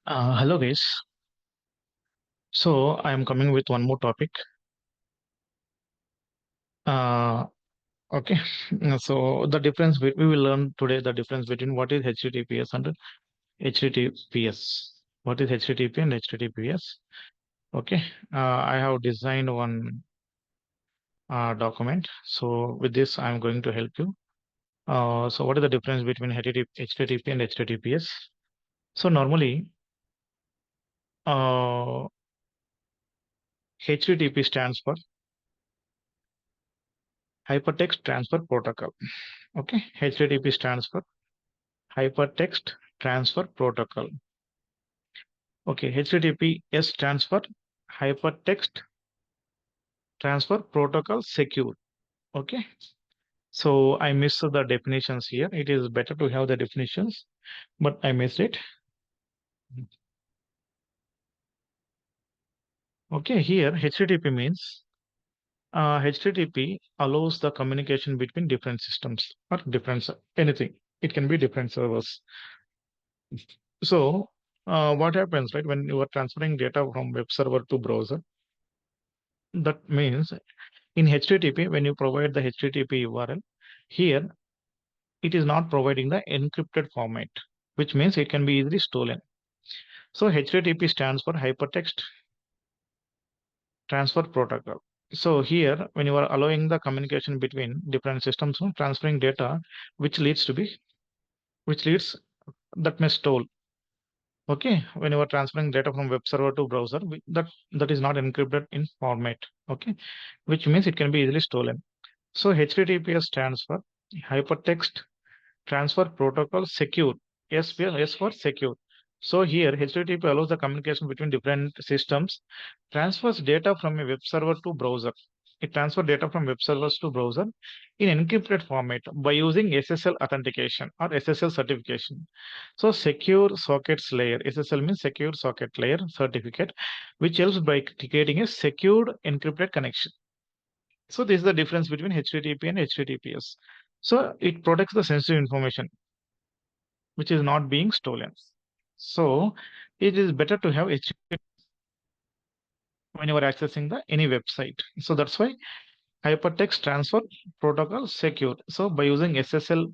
Hello guys. So I am coming with one more topic. Uh, okay. So the difference we will learn today the difference between what is HTTPS and HTTPS. What is HTTP and HTTPS? Okay. I have designed one document. So with this, I am going to help you. So what is the difference between HTTP and HTTPS? So normally, uh, HTTP stands for Hypertext Transfer Protocol. Okay. HTTP stands for Hypertext Transfer Protocol. Okay, HTTPS stands for Hypertext Transfer Protocol Secure. Okay, so I missed the definitions here. It is better to have the definitions, but I missed it. Okay, here HTTP means HTTP allows the communication between different systems or different anything. It can be different servers. So what happens, right, when you are transferring data from web server to browser? That means in HTTP, when you provide the HTTP URL, here it is not providing the encrypted format, which means it can be easily stolen. So HTTP stands for Hypertext Transfer Protocol. So here, when you are allowing the communication between different systems, transferring data, which leads to be, which leads that may stole. Okay, when you are transferring data from web server to browser, that is not encrypted in format. Okay, which means it can be easily stolen. So HTTPS stands for Hypertext Transfer Protocol Secure. S for secure. So here HTTP allows the communication between different systems, transfers data from a web server to browser. It transfers data from web servers to browser in encrypted format by using SSL authentication or SSL certification. So secure sockets layer, SSL means secure socket layer certificate, which helps by creating a secured encrypted connection. So this is the difference between HTTP and HTTPS. So it protects the sensitive information which is not being stolen. So it is better to have HTTP when you are accessing the any website. So that's why Hypertext Transfer Protocol secure. So by using SSL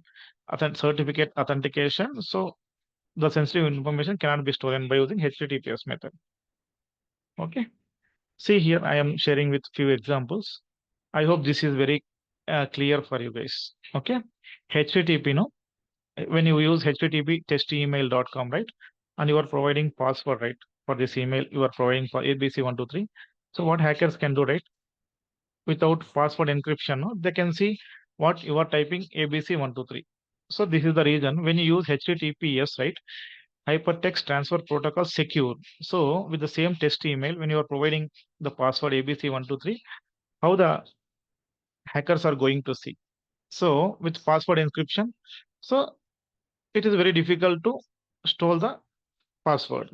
certificate authentication, so the sensitive information cannot be stolen by using HTTPS method. Okay. See here, I am sharing with few examples. I hope this is very clear for you guys. Okay. HTTP, no, when you use http testemail.com, right, and you are providing password, right, for this email you are providing for abc123. So what hackers can do, right, without password encryption, no, they can see what you are typing abc123. So this is the reason when you use https, right, hypertext transfer protocol secure. So with the same test email, when you are providing the password abc123, how the hackers are going to see? So with password encryption, so it is very difficult to store the password.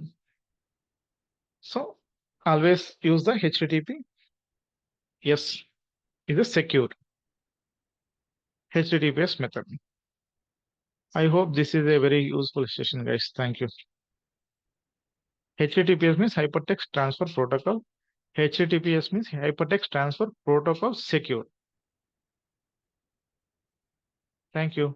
So always use the HTTP. Yes, is a secure HTTPS method. I hope this is a very useful session, guys. Thank you. HTTPS means Hypertext Transfer Protocol. HTTPS means Hypertext Transfer Protocol Secure. Thank you.